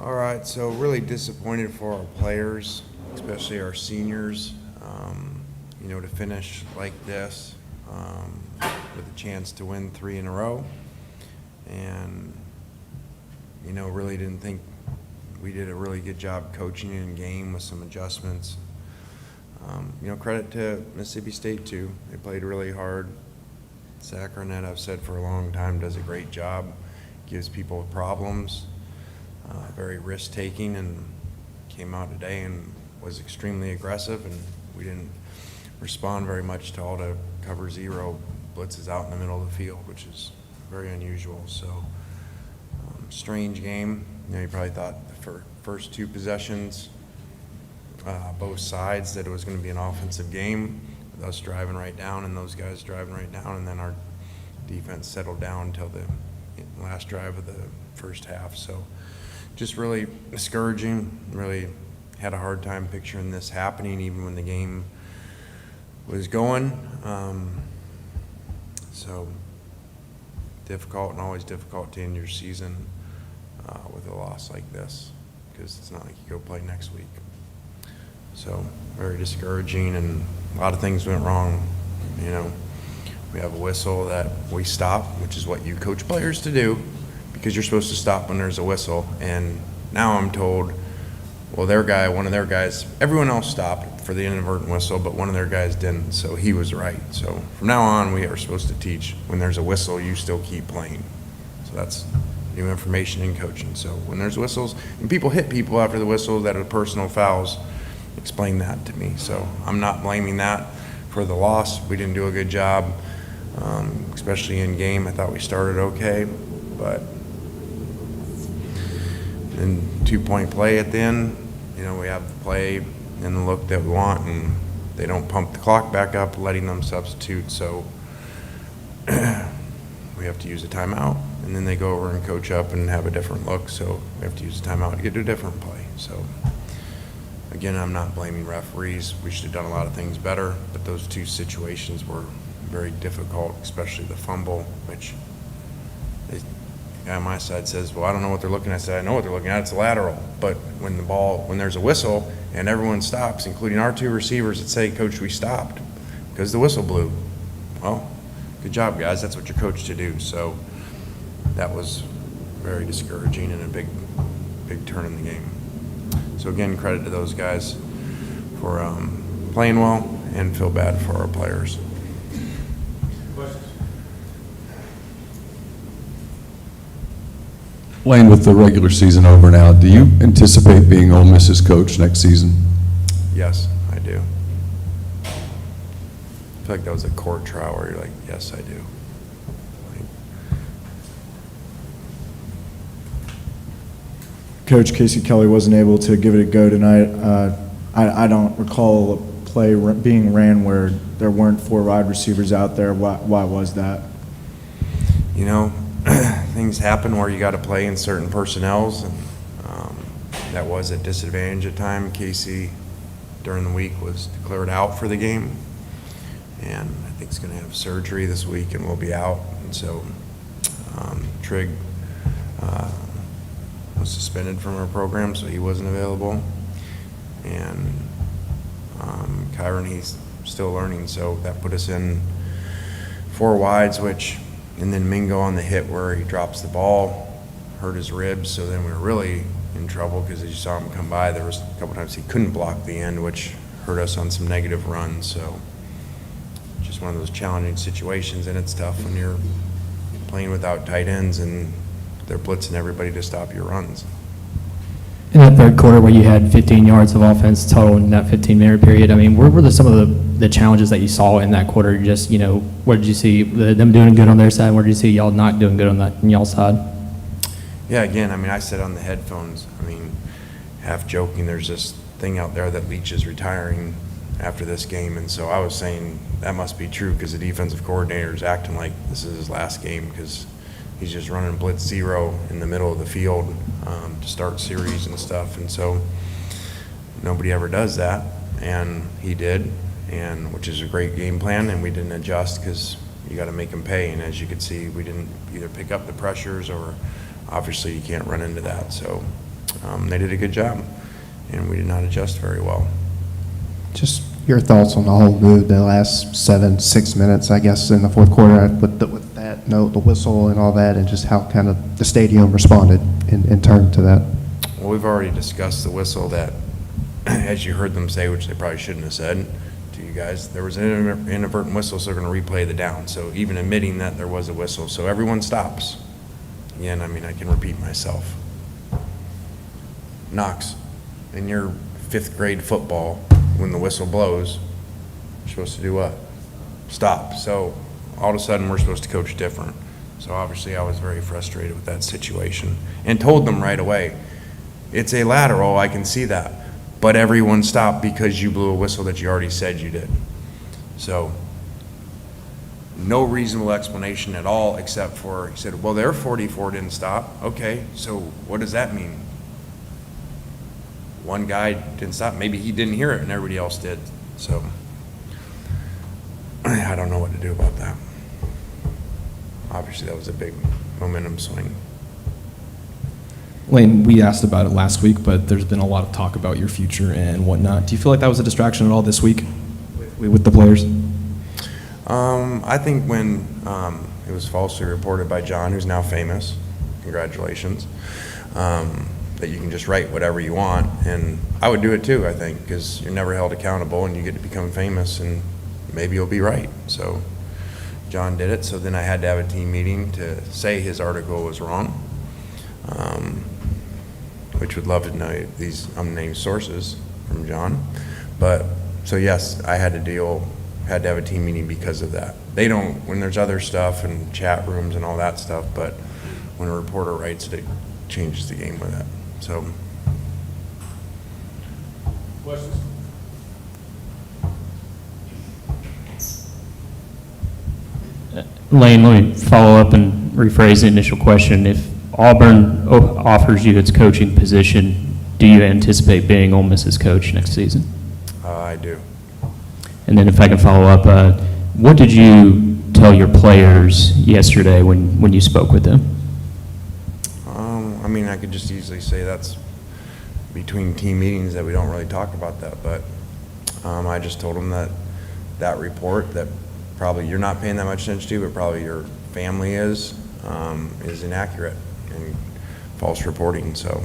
All right, so really disappointed for our players, especially our seniors, to finish like this with a chance to win 3 in a row. And, really didn't think we did a really good job coaching in game with some adjustments. Credit to Mississippi State, too. They played really hard. Sacranet, I've said for a long time, does a great job, gives people problems. Very risk-taking, and came out today and was extremely aggressive, and we didn't respond very much to all the cover zero blitzes out in the middle of the field, which is very unusual. So strange game. You probably thought the first 2 possessions, both sides, that it was going to be an offensive game with us driving right down and those guys driving right down, and then our defense settled down until the last drive of the first half. So just really discouraging. Really had a hard time picturing this happening even when the game was going. So difficult, and always difficult to end your season with a loss like this, because it's not like you go play next week. So very discouraging, and a lot of things went wrong. We have a whistle that we stop, which is what you coach players to do, because you're supposed to stop when there's a whistle. And now I'm told, well, one of their guys, everyone else stopped for the inadvertent whistle, but one of their guys didn't, so he was right. So from now on, we are supposed to teach, when there's a whistle, you still keep playing. So that's new information in coaching. So when there's whistles, and people hit people after the whistle that are personal fouls, explain that to me. So I'm not blaming that for the loss. We didn't do a good job, especially in game. I thought we started okay, but then 2-point play at the end, we have the play and the look that we want, and they don't pump the clock back up, letting them substitute. So we have to use a timeout, and then they go over and coach up and have a different look. So we have to use a timeout to get to a different play. So again, I'm not blaming referees. We should have done a lot of things better, but those 2 situations were very difficult, especially the fumble, which the guy on my side says, well, I don't know what they're looking at. I said, I know what they're looking at. It's a lateral. But when there's a whistle and everyone stops, including our 2 receivers that say, Coach, we stopped because the whistle blew. Well, good job, guys. That's what you're coached to do. So that was very discouraging and a big turn in the game. So again, credit to those guys for playing well, and feel bad for our players. Lane, with the regular season over now, do you anticipate being Ole Miss's coach next season? Yes, I do. I feel like that was a court trial where you're like, yes, I do. Coach Casey Kelly wasn't able to give it a go tonight. I don't recall a play being ran where there weren't 4 wide receivers out there. Why was that? Things happen where you got to play in certain personnels, and that was a disadvantage at time. Casey, during the week, was declared out for the game, and I think he's going to have surgery this week and will be out. And so Trigg was suspended from our program, so he wasn't available. And Kyron, he's still learning, so that put us in 4 wides, and then Mingo on the hit where he drops the ball, hurt his ribs, so then we were really in trouble, because as you saw him come by, there was a couple times he couldn't block the end, which hurt us on some negative runs. So just one of those challenging situations, and it's tough when you're playing without tight ends and they're blitzing everybody to stop your runs. In that third quarter where you had 15 yards of offense total in that 15-minute period, where were some of the challenges that you saw in that quarter? Just, where did you see them doing good on their side? Where did you see y'all not doing good on y'all's side? Yeah, again, I said on the headphones, half joking, there's this thing out there that Leach is retiring after this game, and so I was saying that must be true, because the defensive coordinator is acting like this is his last game, because he's just running blitz 0 in the middle of the field to start series and stuff. And so nobody ever does that, and he did, and which is a great game plan, and we didn't adjust because you got to make them pay. And as you could see, we didn't either pick up the pressures, or obviously you can't run into that. So They did a good job, and we did not adjust very well. Just your thoughts on the whole mood, the last 6 minutes, I guess, in the fourth quarter with that note, the whistle and all that, and just how kind of the stadium responded in turn to that. Well, we've already discussed the whistle that, as you heard them say, which they probably shouldn't have said to you guys, there was an inadvertent whistle, so they're going to replay the down. So even admitting that there was a whistle, so everyone stops. Again, I mean, I can repeat myself. Knox, in your 5th grade football, when the whistle blows, you're supposed to do what? Stop. So all of a sudden, we're supposed to coach different. So obviously, I was very frustrated with that situation and told them right away, it's a lateral, I can see that. But everyone stopped because you blew a whistle that you already said you did. So no reasonable explanation at all except for, he said, well, their 44 didn't stop. Okay, so what does that mean? One guy didn't stop. Maybe he didn't hear it and everybody else did. So I don't know what to do about that. Obviously, that was a big momentum swing. Lane, we asked about it last week, but there's been a lot of talk about your future and whatnot. Do you feel like that was a distraction at all this week with the players? I think when it was falsely reported by John, who's now famous, congratulations, that you can just write whatever you want, and I would do it too, I think, because you're never held accountable and you get to become famous and maybe you'll be right. So John did it, so then I had to have a team meeting to say his article was wrong, which would love to know these unnamed sources from John. But so yes, I had to have a team meeting because of that. They don't, when there's other stuff and chat rooms and all that stuff, but when a reporter writes it, it changes the game with it. So. Questions? Lane, let me follow up and rephrase the initial question. If Auburn offers you its coaching position, do you anticipate being Ole Miss's coach next season? I do. And then if I can follow up, what did you tell your players yesterday when you spoke with them? I mean, I could just easily say that's between team meetings that we don't really talk about that, but I just told them that report that probably you're not paying that much attention to, but probably your family is inaccurate and false reporting. So,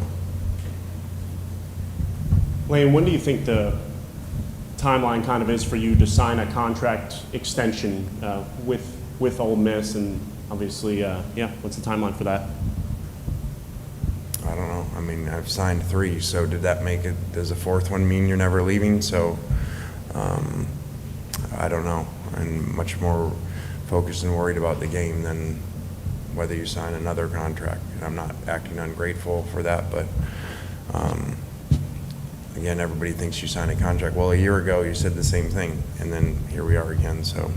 Lane, when do you think the timeline kind of is for you to sign a contract extension with Ole Miss? And obviously, what's the timeline for that? I don't know. I mean, I've signed 3, so did that make it, does the 4th one mean you're never leaving? So, I don't know. I'm much more focused and worried about the game than whether you sign another contract. And I'm not acting ungrateful for that, but again, everybody thinks you sign a contract. Well, a year ago you said the same thing, and then here we are again. So,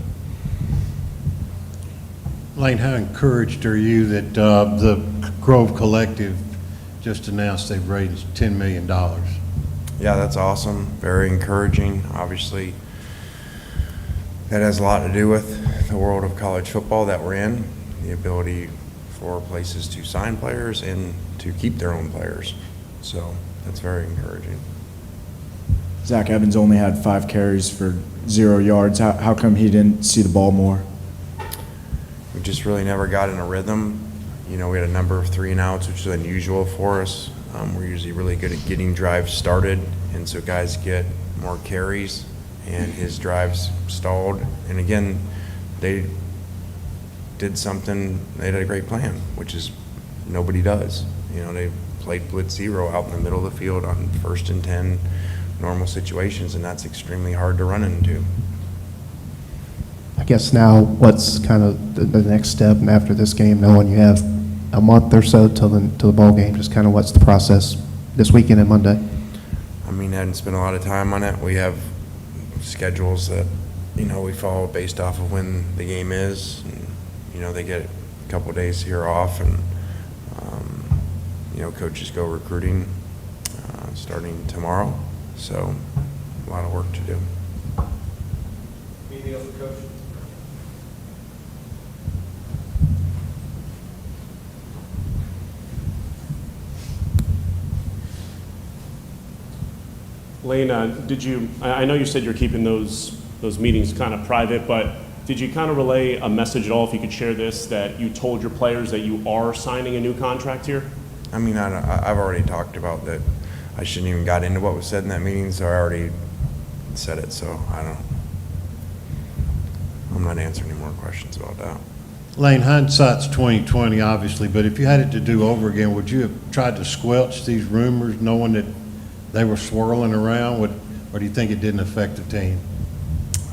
Lane, how encouraged are you that the Grove Collective just announced they've raised $10 million? yeah, that's awesome. Very encouraging. Obviously, that has a lot to do with the world of college football that we're in, the ability for places to sign players and to keep their own players. So that's very encouraging. Zach Evans only had 5 carries for 0 yards. How come he didn't see the ball more? We just really never got in a rhythm. You know, we had a number of 3-and-outs, which is unusual for us. We're usually really good at getting drives started, and so guys get more carries, and his drives stalled. And again, they did something, they had a great plan, which is nobody does. You know, they played blitz 0 out in the middle of the field on 1st and 10 normal situations, and that's extremely hard to run into. I guess now, what's kind of the next step after this game, knowing you have a month or so till the ball game, just kind of what's the process this weekend and Monday? I mean, I hadn't spent a lot of time on it. We have schedules that, you know, we follow based off of when the game is. And, you know, they get a couple of days here off, and, you know, coaches go recruiting starting tomorrow. So, a lot of work to do. Anything else for Coach? Lane, I know you said you're keeping those meetings kind of private, but did you kind of relay a message at all, if you could share this, that you told your players that you are signing a new contract here? I mean, I've already talked about that. I shouldn't even got into what was said in that meeting, so I already said it, so I'm not answering any more questions about that. Lane, hindsight's 20/20, obviously, but if you had it to do over again, would you have tried to squelch these rumors, knowing that they were swirling around, or do you think it didn't affect the team?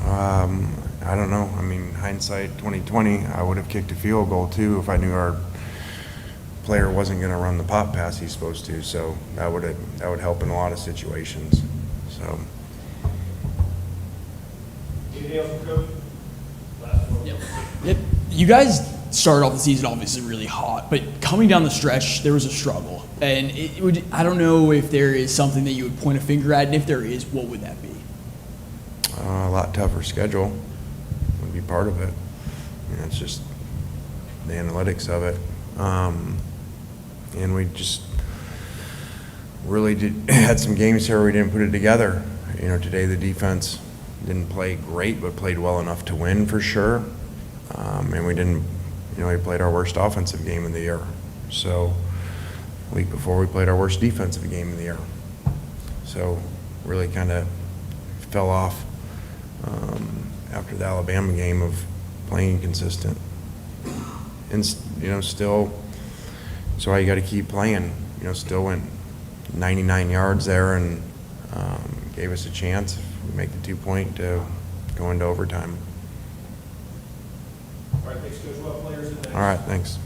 I don't know. I mean, hindsight 2020, I would have kicked a field goal too if I knew our player wasn't going to run the pop pass he's supposed to. So that would help in a lot of situations. So. Anything else, Coach? Yep. You guys started off the season obviously really hot, but coming down the stretch, there was a struggle. And I don't know if there is something that you would point a finger at, and if there is, what would that be? A lot tougher schedule would be part of it. You know, it's just the analytics of it. And we just really had some games here where we didn't put it together. You know, today the defense didn't play great, but played well enough to win for sure. And we didn't, you know, we played our worst offensive game of the year. So the week before we played our worst defensive game of the year. So really kind of fell off after the Alabama game of playing consistent. And, you know, still, so you got to keep playing. You know, still went 99 yards there and gave us a chance if we make the 2-point to go into overtime. All right, thanks, Coach. Well, players and All right, thanks.